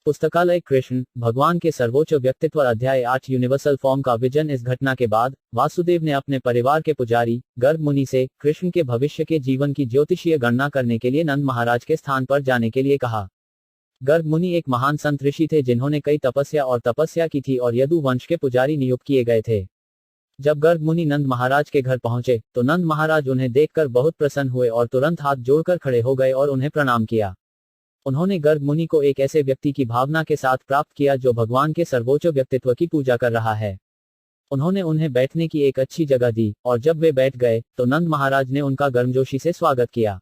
पुस्तकालय कृष्ण भगवान के सर्वोच्च व्यक्तित्व अध्याय 8 यूनिवर्सल फॉर्म का विजन। इस घटना के बाद वासुदेव ने अपने परिवार के पुजारी गर्ग मुनि से कृष्ण के भविष्य के जीवन की ज्योतिषीय गणना करने के लिए नंद महाराज के स्थान पर जाने के लिए कहा। गर्ग मुनि एक महान संत ऋषि थे जिन्होंने कई तपस्या की थी और यदु वंश के पुजारी नियुक्त किए गए थे। जब गर्ग मुनि नंद महाराज के घर पहुंचे तो नंद महाराज उन्हें देखकर बहुत प्रसन्न हुए और तुरंत हाथ जोड़कर खड़े हो गए और उन्हें प्रणाम किया। उन्होंने गर्ग मुनि को एक ऐसे व्यक्ति की भावना के साथ प्राप्त किया जो भगवान के सर्वोच्च व्यक्तित्व की पूजा कर रहा है। उन्होंने उन्हें बैठने की एक अच्छी जगह दी और जब वे बैठ गए तो नंद महाराज ने उनका गर्मजोशी से स्वागत किया।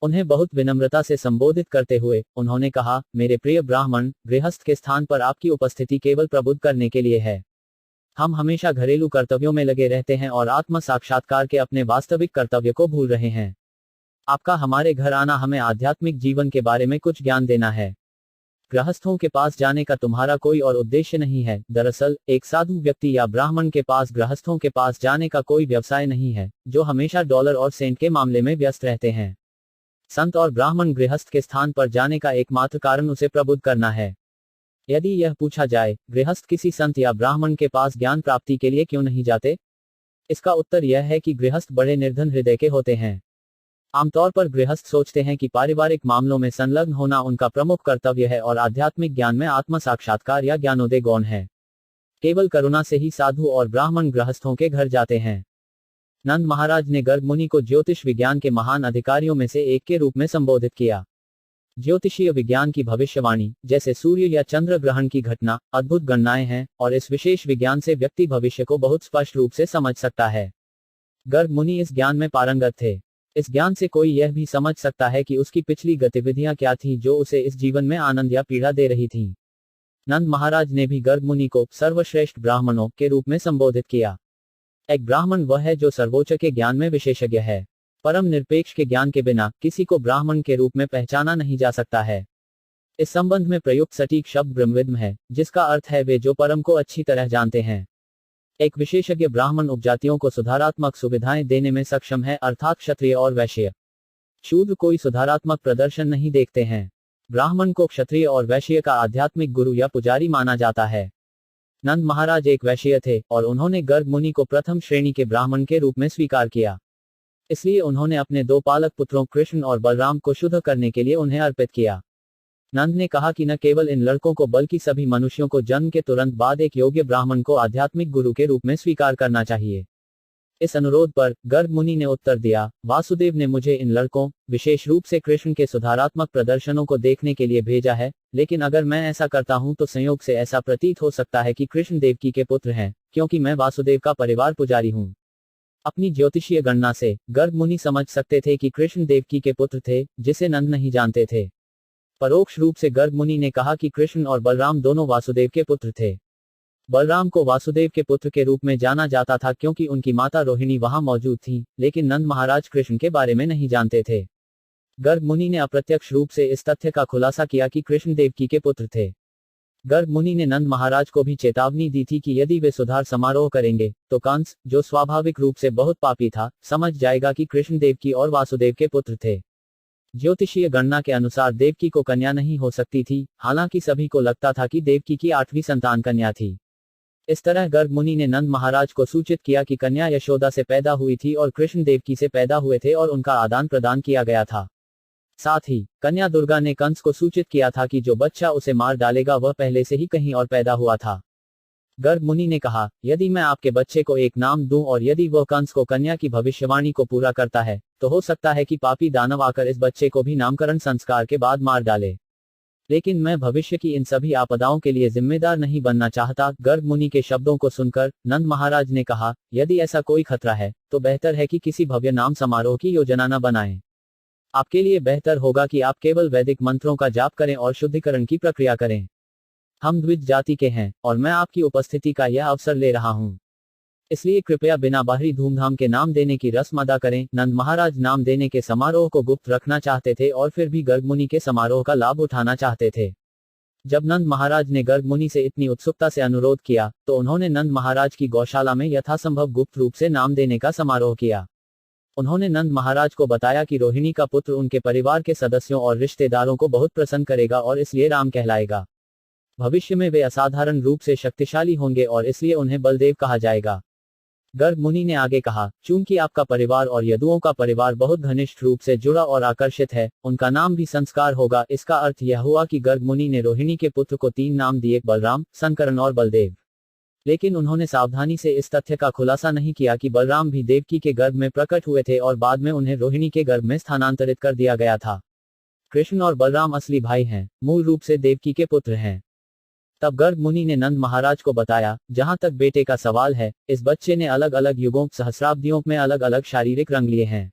उन्हें बहुत विनम्रता से संबोधित करते हुए उन्होंने कहा, मेरे प्रिय ब्राह्मण, गृहस्थ के स्थान पर आपकी उपस्थिति केवल प्रबुद्ध करने के लिए है। हम हमेशा घरेलू कर्तव्यों में लगे रहते हैं और आत्म साक्षात्कार के अपने वास्तविक कर्तव्य को भूल रहे हैं। आपका हमारे घर आना हमें आध्यात्मिक जीवन के बारे में कुछ ज्ञान देना है। गृहस्थों के पास जाने का तुम्हारा कोई और उद्देश्य नहीं है। दरअसल एक साधु व्यक्ति या ब्राह्मण के पास गृहस्थों के पास जाने का कोई व्यवसाय नहीं है, जो हमेशा डॉलर और सेंट के मामले में व्यस्त रहते हैं। संत और ब्राह्मण गृहस्थ के स्थान पर जाने का एकमात्र कारण उसे प्रबुद्ध करना है। यदि यह पूछा जाए, गृहस्थ किसी संत या ब्राह्मण के पास ज्ञान प्राप्ति के लिए क्यों नहीं जाते? इसका उत्तर यह है कि गृहस्थ बड़े निर्धन हृदय के होते हैं। आमतौर पर गृहस्थ सोचते हैं कि पारिवारिक मामलों में संलग्न होना उनका प्रमुख कर्तव्य है और आध्यात्मिक ज्ञान में आत्म साक्षात्कार या ज्ञानोदय गौण है। केवल करुणा से ही साधु और ब्राह्मण गृहस्थों के घर जाते हैं। नंद महाराज ने गर्ग मुनि को ज्योतिष विज्ञान के महान अधिकारियों में से एक के रूप में संबोधित किया। ज्योतिषीय विज्ञान की भविष्यवाणी, जैसे सूर्य या चंद्र ग्रहण की घटना, अद्भुत गणनाएं हैं और इस विशेष विज्ञान से व्यक्ति भविष्य को बहुत स्पष्ट रूप से समझ सकता है। गर्ग मुनि इस ज्ञान में पारंगत थे। इस ज्ञान से कोई यह भी समझ सकता है कि उसकी पिछली गतिविधियां क्या थीं जो उसे इस जीवन में आनंद या पीड़ा दे रही थीं। नंद महाराज ने भी गर्ग मुनि को सर्वश्रेष्ठ ब्राह्मणों के रूप में संबोधित किया। एक ब्राह्मण वह है जो सर्वोच्च के ज्ञान में विशेषज्ञ है। परम निरपेक्ष के ज्ञान के बिना किसी को ब्राह्मण के रूप में पहचाना नहीं जा सकता है। इस संबंध में प्रयुक्त सटीक शब्द ब्रह्मविद्म है, जिसका अर्थ है वे जो परम को अच्छी तरह जानते हैं। एक विशेषज्ञ ब्राह्मण उपजातियों को सुधारात्मक सुविधाएं देने में सक्षम है, अर्थात क्षत्रिय और वैश्य। शूद्र कोई सुधारात्मक प्रदर्शन नहीं देखते हैं। ब्राह्मण को क्षत्रिय और वैश्य का आध्यात्मिक गुरु या पुजारी माना जाता है। नंद महाराज एक वैश्य थे और उन्होंने गर्ग मुनि को प्रथम श्रेणी के ब्राह्मण के रूप में स्वीकार किया। इसलिए उन्होंने अपने दो पालक पुत्रों कृष्ण और बलराम को शुद्ध करने के लिए उन्हें अर्पित किया। नंद ने कहा कि न केवल इन लड़कों को बल्कि सभी मनुष्यों को जन्म के तुरंत बाद एक योग्य ब्राह्मण को आध्यात्मिक गुरु के रूप में स्वीकार करना चाहिए। इस अनुरोध पर गर्ग मुनि ने उत्तर दिया, वासुदेव ने मुझे इन लड़कों, विशेष रूप से कृष्ण के सुधारात्मक प्रदर्शनों को देखने के लिए भेजा है, लेकिन अगर मैं ऐसा करता हूं तो संयोग से ऐसा प्रतीत हो सकता है कि कृष्ण देवकी के पुत्र हैं, क्योंकि मैं वासुदेव का परिवार पुजारी हूं। अपनी ज्योतिषीय गणना से गर्ग मुनि समझ सकते थे कि कृष्ण देवकी के पुत्र थे, जिसे नंद नहीं जानते थे। परोक्ष रूप से गर्ग मुनि ने कहा कि कृष्ण और बलराम दोनों वासुदेव के पुत्र थे। बलराम को वासुदेव के पुत्र के रूप में जाना जाता था क्योंकि उनकी माता रोहिणी वहां मौजूद थी, लेकिन नंद महाराज कृष्ण के बारे में नहीं जानते थे। गर्ग मुनि ने अप्रत्यक्ष रूप से इस तथ्य का खुलासा किया कि कृष्ण देवकी के पुत्र थे। गर्ग मुनि ने नंद महाराज को भी चेतावनी दी थी कि यदि वे सुधार समारोह करेंगे तो कंस, जो स्वाभाविक रूप से बहुत पापी था, समझ जाएगा कि कृष्ण देवकी और वासुदेव के पुत्र थे। ज्योतिषीय गणना के अनुसार देवकी को कन्या नहीं हो सकती थी, हालांकि सभी को लगता था कि देवकी की 8वीं संतान कन्या थी। इस तरह गर्ग मुनि ने नंद महाराज को सूचित किया कि कन्या यशोदा से पैदा हुई थी और कृष्ण देवकी से पैदा हुए थे और उनका आदान प्रदान किया गया था। साथ ही कन्या दुर्गा ने कंस को सूचित किया था कि जो बच्चा उसे मार डालेगा वह पहले से ही कहीं और पैदा हुआ था। गर्ग मुनि ने कहा, यदि मैं आपके बच्चे को एक नाम दूं और यदि वह कंस को कन्या की भविष्यवाणी को पूरा करता है, तो हो सकता है कि पापी दानव आकर इस बच्चे को भी नामकरण संस्कार के बाद मार डाले। लेकिन मैं भविष्य की इन सभी आपदाओं के लिए जिम्मेदार नहीं बनना चाहता। गर्ग मुनि के शब्दों को सुनकर नंद महाराज ने कहा, यदि ऐसा कोई खतरा है तो बेहतर है कि किसी भव्य नाम समारोह की योजना न बनाएं। आपके लिए बेहतर होगा कि आप केवल वैदिक मंत्रों का जाप करें और शुद्धिकरण की प्रक्रिया करें। हम द्विज जाति के हैं और मैं आपकी उपस्थिति का यह अवसर ले रहा हूं, इसलिए कृपया बिना बाहरी धूमधाम के नाम देने की रस्म अदा करें। नंद महाराज नाम देने के समारोह को गुप्त रखना चाहते थे और फिर भी गर्ग मुनि के समारोह का लाभ उठाना चाहते थे। जब नंद महाराज ने गर्ग मुनि से इतनी उत्सुकता से अनुरोध किया तो उन्होंने नंद महाराज की गौशाला में यथासंभव गुप्त रूप से नाम देने का समारोह किया। उन्होंने नंद महाराज को बताया कि रोहिणी का पुत्र उनके परिवार के सदस्यों और रिश्तेदारों को बहुत प्रसन्न करेगा और इसलिए राम कहलाएगा। भविष्य में वे असाधारण रूप से शक्तिशाली होंगे और इसलिए उन्हें बलदेव कहा जाएगा। गर्ग मुनि ने आगे कहा, चूंकि आपका परिवार और यदुओं का परिवार बहुत घनिष्ठ रूप से जुड़ा और आकर्षित है, उनका नाम भी संस्कार होगा। इसका अर्थ यह हुआ कि गर्ग मुनि ने रोहिणी के पुत्र को 3 नाम दिए, बलराम, संकरण और बलदेव। लेकिन उन्होंने सावधानी से इस तथ्य का खुलासा नहीं किया कि बलराम भी देवकी के गर्भ में प्रकट हुए थे और बाद में उन्हें रोहिणी के गर्भ में स्थानांतरित कर दिया गया था। कृष्ण और बलराम असली भाई हैं, मूल रूप से देवकी के पुत्र हैं। तब गर्ग मुनि ने नंद महाराज को बताया, जहां तक बेटे का सवाल है, इस बच्चे ने अलग अलग युगों, सहस्राब्दियों में अलग अलग शारीरिक रंग लिए हैं।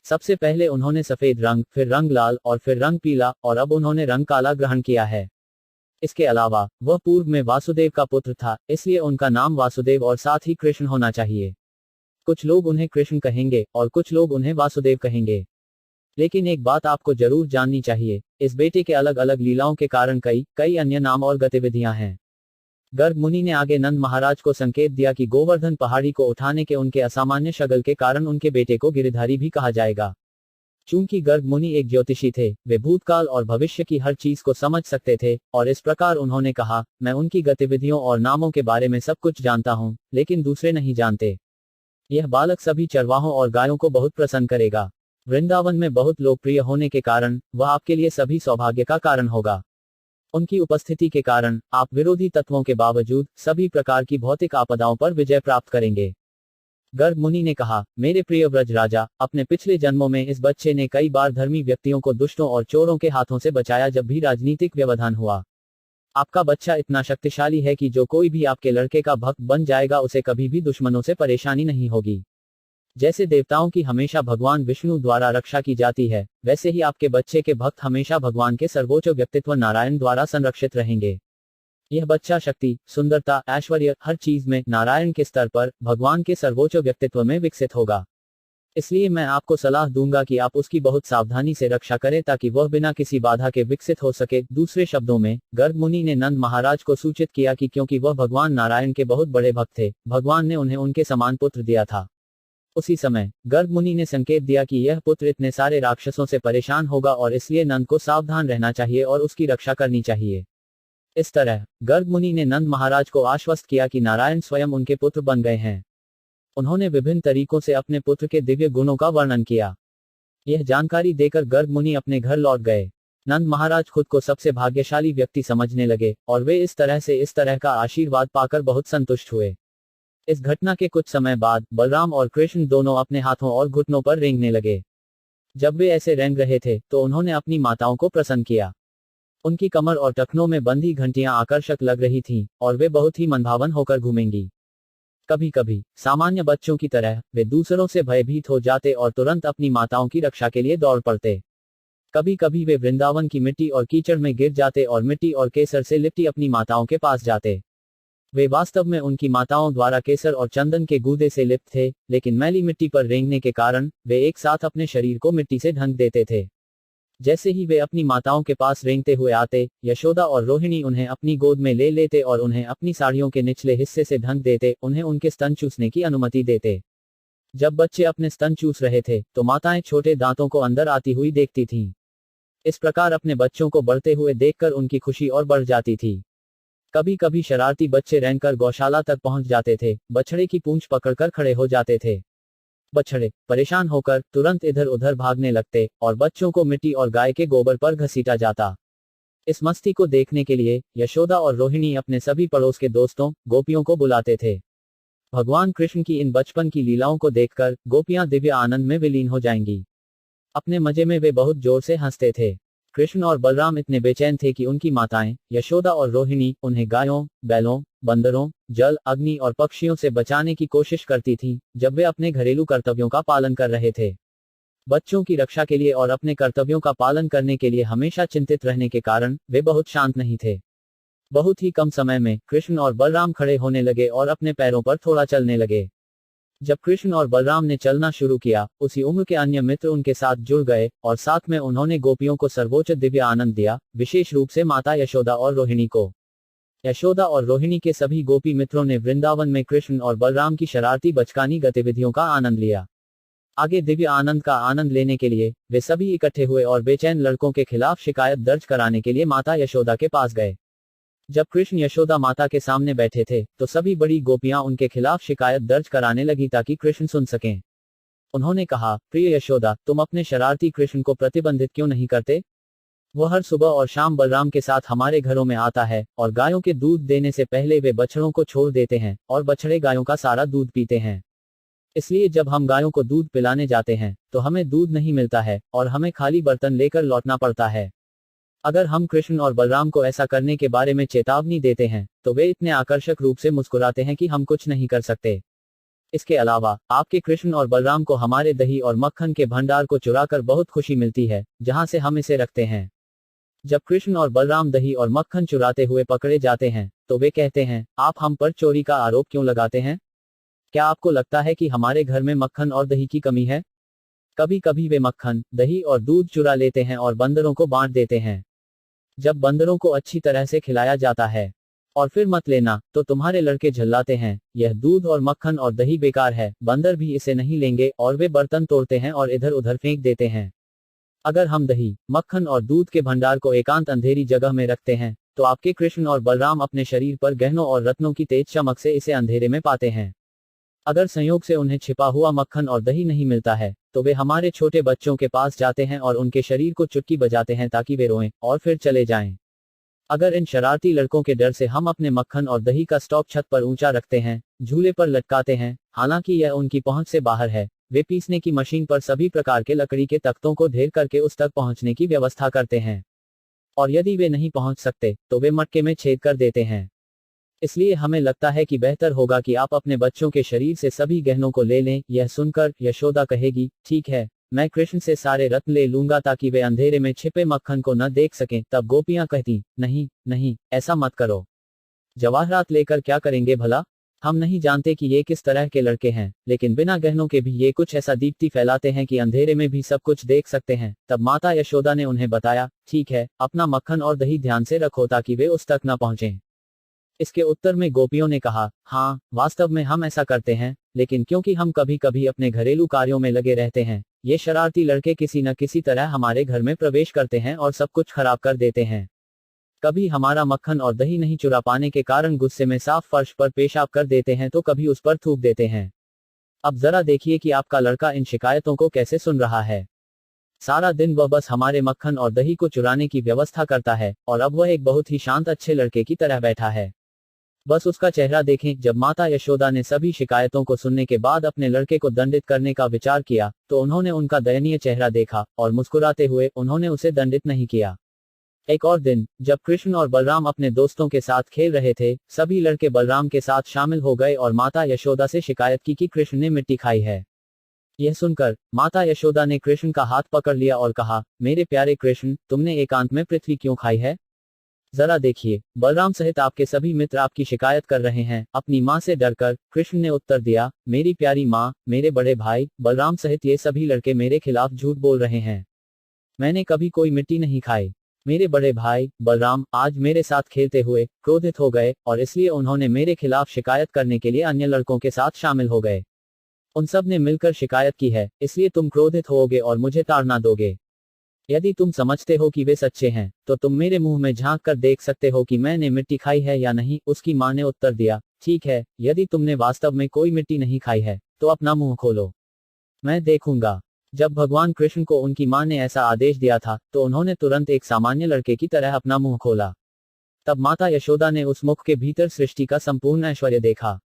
सबसे पहले उन्होंने सफेद रंग, फिर रंग लाल और फिर रंग पीला और अब उन्होंने रंग काला ग्रहण किया है। इसके अलावा वह पूर्व में वासुदेव का पुत्र था, इसलिए उनका नाम वासुदेव और साथ ही कृष्ण होना चाहिए। कुछ लोग उन्हें कृष्ण कहेंगे और कुछ लोग उन्हें वासुदेव कहेंगे। लेकिन एक बात आपको जरूर जाननी चाहिए, इस बेटे के अलग अलग लीलाओं के कारण कई अन्य नाम और गतिविधियां हैं। गर्ग मुनि ने आगे नंद महाराज को संकेत दिया कि गोवर्धन पहाड़ी को उठाने के उनके असामान्य शगल के कारण उनके बेटे को गिरिधारी भी कहा जाएगा। चूंकि गर्ग मुनि एक ज्योतिषी थे, वे भूतकाल और भविष्य की हर चीज को समझ सकते थे, और इस प्रकार उन्होंने कहा, मैं उनकी गतिविधियों और नामों के बारे में सब कुछ जानता हूं, लेकिन दूसरे नहीं जानते। यह बालक सभी चरवाहों और गायों को बहुत प्रसन्न करेगा। वृंदावन में बहुत लोकप्रिय होने के कारण वह आपके लिए सभी सौभाग्य का कारण होगा। उनकी उपस्थिति के कारण आप विरोधी तत्वों के बावजूद सभी प्रकार की भौतिक आपदाओं पर विजय प्राप्त करेंगे। गर्ग मुनि ने कहा, मेरे प्रिय व्रज राजा, अपने पिछले जन्मों में इस बच्चे ने कई बार धर्मी व्यक्तियों को दुष्टों और चोरों के हाथों से बचाया जब भी राजनीतिक व्यवधान हुआ। आपका बच्चा इतना शक्तिशाली है कि जो कोई भी आपके लड़के का भक्त बन जाएगा उसे कभी भी दुश्मनों से परेशानी नहीं होगी। जैसे देवताओं की हमेशा भगवान विष्णु द्वारा रक्षा की जाती है, वैसे ही आपके बच्चे के भक्त हमेशा भगवान के सर्वोच्च व्यक्तित्व नारायण द्वारा संरक्षित रहेंगे। यह बच्चा शक्ति, सुंदरता, ऐश्वर्य, हर चीज में नारायण के स्तर पर भगवान के सर्वोच्च व्यक्तित्व में विकसित होगा। इसलिए मैं आपको सलाह दूंगा कि आप उसकी बहुत सावधानी से रक्षा करें ताकि वह बिना किसी बाधा के विकसित हो सके। दूसरे शब्दों में, गर्ग मुनि ने नंद महाराज को सूचित किया कि क्योंकि वह भगवान नारायण के बहुत बड़े भक्त थे, भगवान ने उन्हें उनके समान पुत्र दिया था। उसी समय गर्ग मुनि ने संकेत दिया कि यह पुत्र इतने सारे राक्षसों से परेशान होगा और इसलिए नंद को सावधान रहना चाहिए और उसकी रक्षा करनी चाहिए। इस तरह गर्ग मुनि ने नंद महाराज को आश्वस्त किया कि नारायण स्वयं उनके पुत्र बन गए हैं। उन्होंने विभिन्न तरीकों से अपने पुत्र के दिव्य गुणों का वर्णन किया। यह जानकारी देकर गर्ग मुनि अपने घर लौट गए। नंद महाराज खुद को सबसे भाग्यशाली व्यक्ति समझने लगे और वे इस तरह का आशीर्वाद पाकर बहुत संतुष्ट हुए। इस घटना के कुछ समय बाद बलराम और कृष्ण दोनों अपने हाथों और घुटनों पर रेंगने लगे। जब वे ऐसे रेंग रहे थे तो उन्होंने अपनी माताओं को प्रसन्न किया। उनकी कमर और टखनों में बंधी घंटियां आकर्षक लग रही थीं और वे बहुत ही मनभावन होकर घूमेंगी। कभी कभी सामान्य बच्चों की तरह वे दूसरों से भयभीत हो जाते और तुरंत अपनी माताओं की रक्षा के लिए दौड़ पड़ते। कभी कभी वे वृंदावन की मिट्टी और कीचड़ में गिर जाते और मिट्टी और केसर से लिपटी अपनी माताओं के पास जाते। वे वास्तव में उनकी माताओं द्वारा केसर और चंदन के गूदे से लिप्त थे, लेकिन मैली मिट्टी पर रेंगने के कारण वे एक साथ अपने शरीर को मिट्टी से ढंक देते थे। जैसे ही वे अपनी माताओं के पास रेंगते हुए आते, यशोदा और रोहिणी उन्हें अपनी गोद में ले लेते और उन्हें अपनी साड़ियों के निचले हिस्से से ढंक देते, उन्हें उनके स्तन चूसने की अनुमति देते। जब बच्चे अपने स्तन चूस रहे थे तो माताएं छोटे दांतों को अंदर आती हुई देखती थीं। इस प्रकार अपने बच्चों को बढ़ते हुए देखकर उनकी खुशी और बढ़ जाती थी। कभी कभी शरारती बच्चे रेंगकर गौशाला तक पहुंच जाते थे, बछड़े की पूंछ पकड़कर खड़े हो जाते थे। बछड़े परेशान होकर तुरंत इधर उधर भागने लगते और बच्चों को मिट्टी और गाय के गोबर पर घसीटा जाता। इस मस्ती को देखने के लिए यशोदा और रोहिणी अपने सभी पड़ोस के दोस्तों, गोपियों को बुलाते थे। भगवान कृष्ण की इन बचपन की लीलाओं को देखकर गोपियां दिव्य आनंद में विलीन हो जाएंगी। अपने मजे में वे बहुत जोर से हंसते थे। कृष्ण और बलराम इतने बेचैन थे कि उनकी माताएं यशोदा और रोहिणी उन्हें गायों, बैलों, बंदरों, जल, अग्नि और पक्षियों से बचाने की कोशिश करती थीं, जब वे अपने घरेलू कर्तव्यों का पालन कर रहे थे। बच्चों की रक्षा के लिए और अपने कर्तव्यों का पालन करने के लिए हमेशा चिंतित रहने के कारण वे बहुत शांत नहीं थे। बहुत ही कम समय में कृष्ण और बलराम खड़े होने लगे और अपने पैरों पर थोड़ा चलने लगे। जब कृष्ण और बलराम ने चलना शुरू किया, उसी उम्र के अन्य मित्र उनके साथ जुड़ गए और साथ में उन्होंने गोपियों को सर्वोच्च दिव्य आनंद दिया, विशेष रूप से माता यशोदा और रोहिणी को। यशोदा और रोहिणी के सभी गोपी मित्रों ने वृंदावन में कृष्ण और बलराम की शरारती बचकानी गतिविधियों का आनंद लिया। आगे दिव्य आनंद का आनंद लेने के लिए वे सभी इकट्ठे हुए और बेचैन लड़कों के खिलाफ शिकायत दर्ज कराने के लिए माता यशोदा के पास गए। जब कृष्ण यशोदा माता के सामने बैठे थे तो सभी बड़ी गोपियां उनके खिलाफ शिकायत दर्ज कराने लगी ताकि कृष्ण सुन सकें। उन्होंने कहा, प्रिय यशोदा, तुम अपने शरारती कृष्ण को प्रतिबंधित क्यों नहीं करते? वह हर सुबह और शाम बलराम के साथ हमारे घरों में आता है और गायों के दूध देने से पहले वे बछड़ों को छोड़ देते हैं और बछड़े गायों का सारा दूध पीते हैं। इसलिए जब हम गायों को दूध पिलाने जाते हैं तो हमें दूध नहीं मिलता है और हमें खाली बर्तन लेकर लौटना पड़ता है। अगर हम कृष्ण और बलराम को ऐसा करने के बारे में चेतावनी देते हैं तो वे इतने आकर्षक रूप से मुस्कुराते हैं कि हम कुछ नहीं कर सकते। इसके अलावा आपके कृष्ण और बलराम को हमारे दही और मक्खन के भंडार को चुराकर बहुत खुशी मिलती है, जहां से हम इसे रखते हैं। जब कृष्ण और बलराम दही और मक्खन चुराते हुए पकड़े जाते हैं तो वे कहते हैं, आप हम पर चोरी का आरोप क्यों लगाते हैं? क्या आपको लगता है कि हमारे घर में मक्खन और दही की कमी है? कभी कभी वे मक्खन, दही और दूध चुरा लेते हैं और बंदरों को बांट देते हैं। जब बंदरों को अच्छी तरह से खिलाया जाता है और फिर मत लेना तो तुम्हारे लड़के झल्लाते हैं, यह दूध और मक्खन और दही बेकार है, बंदर भी इसे नहीं लेंगे, और वे बर्तन तोड़ते हैं और इधर उधर फेंक देते हैं। अगर हम दही, मक्खन और दूध के भंडार को एकांत अंधेरी जगह में रखते हैं तो आपके कृष्ण और बलराम अपने शरीर पर गहनों और रत्नों की तेज चमक से इसे अंधेरे में पाते हैं। अगर संयोग से उन्हें छिपा हुआ मक्खन और दही नहीं मिलता है तो वे हमारे छोटे बच्चों के पास जाते हैं और उनके शरीर को चुटकी बजाते हैं ताकि वे रोएं और फिर चले जाएं। अगर इन शरारती लड़कों के डर से हम अपने मक्खन और दही का स्टॉक छत पर ऊंचा रखते हैं, झूले पर लटकाते हैं, हालांकि यह उनकी पहुंच से बाहर है, वे पीसने की मशीन पर सभी प्रकार के लकड़ी के तख्तों को ढेर करके उस तक पहुंचने की व्यवस्था करते हैं, और यदि वे नहीं पहुंच सकते तो वे मटके में छेद कर देते हैं। इसलिए हमें लगता है कि बेहतर होगा कि आप अपने बच्चों के शरीर से सभी गहनों को ले लें। यह सुनकर यशोदा कहेगी, ठीक है, मैं कृष्ण से सारे रत्न ले लूंगा ताकि वे अंधेरे में छिपे मक्खन को न देख सकें। तब गोपियां कहती, नहीं नहीं, ऐसा मत करो। जवाहरात लेकर क्या करेंगे भला? हम नहीं जानते कि ये किस तरह के लड़के हैं, लेकिन बिना गहनों के भी ये कुछ ऐसा दीप्ति फैलाते हैं कि अंधेरे में भी सब कुछ देख सकते हैं। तब माता यशोदा ने उन्हें बताया, ठीक है, अपना मक्खन और दही ध्यान से रखो ताकि वे उस तक न पहुंचें। इसके उत्तर में गोपियों ने कहा, हाँ, वास्तव में हम ऐसा करते हैं, लेकिन क्योंकि हम कभी कभी अपने घरेलू कार्यों में लगे रहते हैं, ये शरारती लड़के किसी न किसी तरह हमारे घर में प्रवेश करते हैं और सब कुछ खराब कर देते हैं। कभी हमारा मक्खन और दही नहीं चुरा पाने के कारण गुस्से में साफ फर्श पर पेशाब कर देते हैं तो कभी उस पर थूक देते हैं। अब जरा देखिए कि आपका लड़का इन शिकायतों को कैसे सुन रहा है। सारा दिन वह बस हमारे मक्खन और दही को चुराने की व्यवस्था करता है, और अब वह एक बहुत ही शांत अच्छे लड़के की तरह बैठा है। बस उसका चेहरा देखें। जब माता यशोदा ने सभी शिकायतों को सुनने के बाद अपने लड़के को दंडित करने का विचार किया तो उन्होंने उनका दयनीय चेहरा देखा और मुस्कुराते हुए उन्होंने उसे दंडित नहीं किया। एक और दिन, जब कृष्ण और बलराम अपने दोस्तों के साथ खेल रहे थे, सभी लड़के बलराम के साथ शामिल हो गए और माता यशोदा से शिकायत की कि कृष्ण ने मिट्टी खाई है। यह सुनकर माता यशोदा ने कृष्ण का हाथ पकड़ लिया और कहा, मेरे प्यारे कृष्ण, तुमने एकांत में पृथ्वी क्यों खाई है? जरा देखिए, बलराम सहित आपके सभी मित्र आपकी शिकायत कर रहे हैं। अपनी माँ से डरकर कृष्ण ने उत्तर दिया, मेरी प्यारी माँ, मेरे बड़े भाई बलराम सहित ये सभी लड़के मेरे खिलाफ झूठ बोल रहे हैं। मैंने कभी कोई मिट्टी नहीं खाई। मेरे बड़े भाई बलराम आज मेरे साथ खेलते हुए क्रोधित हो गए और इसलिए उन्होंने मेरे खिलाफ शिकायत करने के लिए अन्य लड़कों के साथ शामिल हो गए। उन सब ने मिलकर शिकायत की है, इसलिए तुम क्रोधित होगे और मुझे ताड़ना दोगे। यदि तुम समझते हो कि वे सच्चे हैं तो तुम मेरे मुंह में झांक कर देख सकते हो कि मैंने मिट्टी खाई है या नहीं। उसकी मां ने उत्तर दिया, ठीक है, यदि तुमने वास्तव में कोई मिट्टी नहीं खाई है तो अपना मुंह खोलो, मैं देखूंगा। जब भगवान कृष्ण को उनकी मां ने ऐसा आदेश दिया था तो उन्होंने तुरंत एक सामान्य लड़के की तरह अपना मुंह खोला। तब माता यशोदा ने उस मुख के भीतर सृष्टि का संपूर्ण ऐश्वर्य देखा।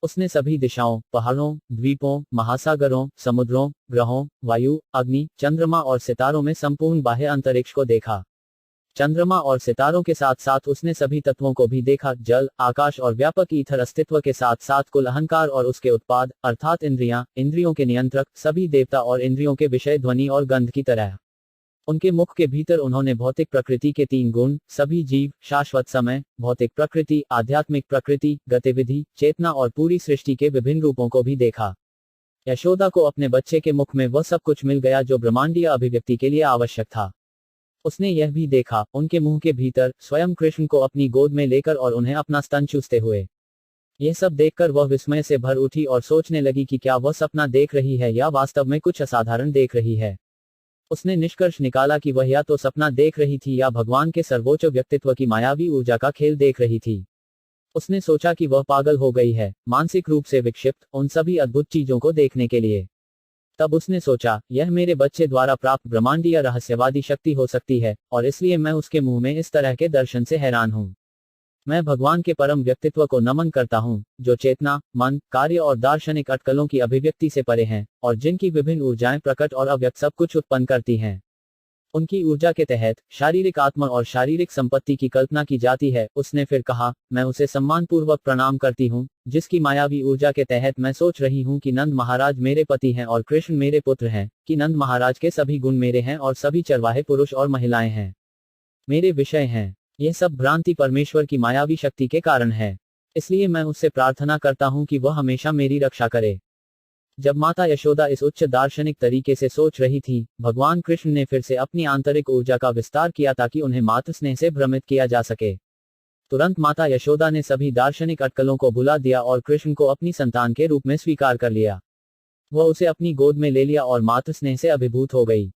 उसने सभी दिशाओं, पहाड़ों, द्वीपों, महासागरों, समुद्रों, ग्रहों, वायु, अग्नि, चंद्रमा और सितारों में संपूर्ण बाह्य अंतरिक्ष को देखा। चंद्रमा और सितारों के साथ साथ उसने सभी तत्वों को भी देखा, जल, आकाश और व्यापक ईथर अस्तित्व के साथ साथ कुल अहंकार और उसके उत्पाद अर्थात इंद्रियां, इंद्रियों के नियंत्रक, सभी देवता और इंद्रियों के विषय ध्वनि और गंध की तरह। उनके मुख के भीतर उन्होंने भौतिक प्रकृति के 3 गुण, सभी जीव, शाश्वत समय, भौतिक प्रकृति, आध्यात्मिक प्रकृति, गतिविधि, चेतना और पूरी सृष्टि के विभिन्न रूपों को भी देखा। यशोदा को अपने बच्चे के मुख में वह सब कुछ मिल गया जो ब्रह्मांडीय अभिव्यक्ति के लिए आवश्यक था। उसने यह भी देखा, उनके मुंह के भीतर स्वयं कृष्ण को अपनी गोद में लेकर और उन्हें अपना स्तन चूसते हुए। यह सब देखकर वह विस्मय से भर उठी और सोचने लगी कि क्या वह सपना देख रही है या वास्तव में कुछ असाधारण देख रही है। उसने निष्कर्ष निकाला कि वह या तो सपना देख रही थी या भगवान के सर्वोच्च व्यक्तित्व की मायावी ऊर्जा का खेल देख रही थी। उसने सोचा कि वह पागल हो गई है, मानसिक रूप से विक्षिप्त, उन सभी अद्भुत चीजों को देखने के लिए। तब उसने सोचा, यह मेरे बच्चे द्वारा प्राप्त ब्रह्मांडीय रहस्यवादी शक्ति हो सकती है, और इसलिए मैं उसके मुंह में इस तरह के दर्शन से हैरान हूं। मैं भगवान के परम व्यक्तित्व को नमन करता हूं, जो चेतना, मन, कार्य और दार्शनिक अटकलों की अभिव्यक्ति से परे हैं, और जिनकी विभिन्न ऊर्जाएं प्रकट और अव्यक्त सब कुछ उत्पन्न करती हैं। उनकी ऊर्जा के तहत शारीरिक आत्मा और शारीरिक संपत्ति की कल्पना की जाती है। उसने फिर कहा, मैं उसे सम्मानपूर्वक प्रणाम करती हूँ, जिसकी मायावी ऊर्जा के तहत मैं सोच रही हूँ कि नंद महाराज मेरे पति हैं और कृष्ण मेरे पुत्र हैं, कि नंद महाराज के सभी गुण मेरे हैं और सभी चरवाहे पुरुष और महिलाएं हैं, मेरे विषय हैं। यह सब भ्रांति परमेश्वर की मायावी शक्ति के कारण है। इसलिए मैं उससे प्रार्थना करता हूँ कि वह हमेशा मेरी रक्षा करे। जब माता यशोदा इस उच्च दार्शनिक तरीके से सोच रही थी, भगवान कृष्ण ने फिर से अपनी आंतरिक ऊर्जा का विस्तार किया ताकि उन्हें मातृ स्नेह से भ्रमित किया जा सके। तुरंत माता यशोदा ने सभी दार्शनिक अटकलों को भुला दिया और कृष्ण को अपनी संतान के रूप में स्वीकार कर लिया। वह उसे अपनी गोद में ले लिया और मातृ स्नेह से अभिभूत हो गई।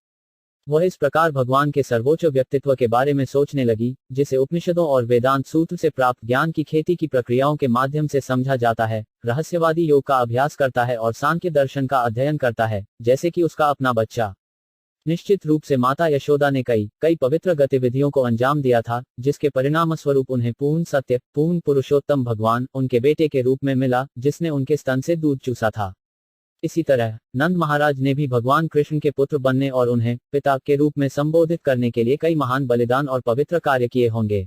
वह इस प्रकार भगवान के सर्वोच्च व्यक्तित्व के बारे में सोचने लगी, जिसे उपनिषदों और वेदांत सूत्र से प्राप्त ज्ञान की खेती की प्रक्रियाओं के माध्यम से समझा जाता है, रहस्यवादी योग का अभ्यास करता है और सांख्य दर्शन का अध्ययन करता है, जैसे कि उसका अपना बच्चा। निश्चित रूप से माता यशोदा ने कई पवित्र गतिविधियों को अंजाम दिया था, जिसके परिणामस्वरूप उन्हें पूर्ण सत्य, पूर्ण पुरुषोत्तम भगवान उनके बेटे के रूप में मिला, जिसने उनके स्तन से दूध चूसा था। इसी तरह नंद महाराज ने भी भगवान कृष्ण के पुत्र बनने और उन्हें पिता के रूप में संबोधित करने के लिए कई महान बलिदान और पवित्र कार्य किए होंगे।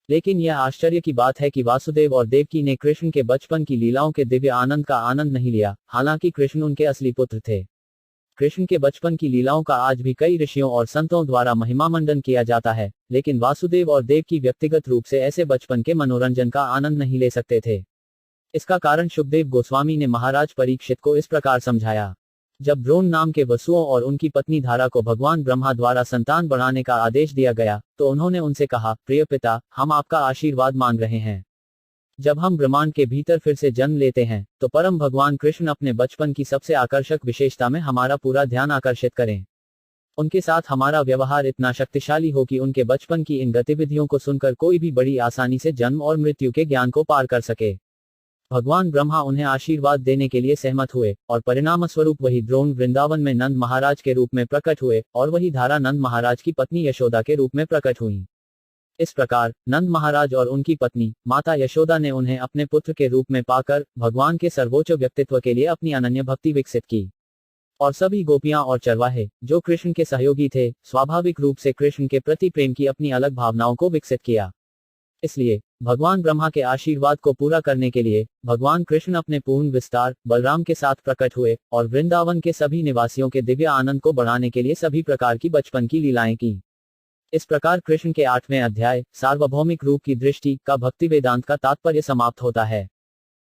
लेकिन यह आश्चर्य की बात है कि वासुदेव और देवकी ने कृष्ण के बचपन की लीलाओं के दिव्य आनंद का आनंद नहीं लिया, हालांकि कृष्ण उनके असली पुत्र थे। कृष्ण के बचपन की लीलाओं का आज भी कई ऋषियों और संतों द्वारा महिमामंडन किया जाता है, लेकिन वासुदेव और देवकी व्यक्तिगत रूप से ऐसे बचपन के मनोरंजन का आनंद नहीं ले सकते थे। इसका कारण शुकदेव गोस्वामी ने महाराज परीक्षित को इस प्रकार समझाया। जब द्रोण नाम के वसुओं और उनकी पत्नी धारा को भगवान ब्रह्मा द्वारा संतान बढ़ाने का आदेश दिया गया, तो उन्होंने उनसे कहा, प्रिय पिता, हम आपका आशीर्वाद मांग रहे हैं। जब हम ब्रह्मांड के भीतर फिर से जन्म लेते हैं, तो परम भगवान कृष्ण अपने बचपन की सबसे आकर्षक विशेषता में हमारा पूरा ध्यान आकर्षित करें। उनके साथ हमारा व्यवहार इतना शक्तिशाली हो कि उनके बचपन की इन गतिविधियों को सुनकर कोई भी बड़ी आसानी से जन्म और मृत्यु के ज्ञान को पार कर सके। भगवान ब्रह्मा उन्हें आशीर्वाद देने के लिए सहमत हुए, और परिणामस्वरूप वही द्रोण वृंदावन में नंद महाराज के रूप में प्रकट हुए, और वही धारा नंद महाराज की पत्नी यशोदा के रूप में प्रकट हुई। इस प्रकार नंद महाराज और उनकी पत्नी माता यशोदा ने उन्हें अपने पुत्र के रूप में पाकर भगवान के सर्वोच्च व्यक्तित्व के लिए अपनी अनन्य भक्ति विकसित की। और सभी गोपियां और चरवाहे, जो कृष्ण के सहयोगी थे, स्वाभाविक रूप से कृष्ण के प्रति प्रेम की अपनी अलग भावनाओं को विकसित किया। इसलिए भगवान ब्रह्मा के आशीर्वाद को पूरा करने के लिए भगवान कृष्ण अपने पूर्ण विस्तार बलराम के साथ प्रकट हुए, और वृंदावन के सभी निवासियों के दिव्य आनंद को बढ़ाने के लिए सभी प्रकार की बचपन की लीलाएं की। इस प्रकार कृष्ण के 8वें अध्याय सार्वभौमिक रूप की दृष्टि का भक्ति वेदांत का तात्पर्य समाप्त होता है।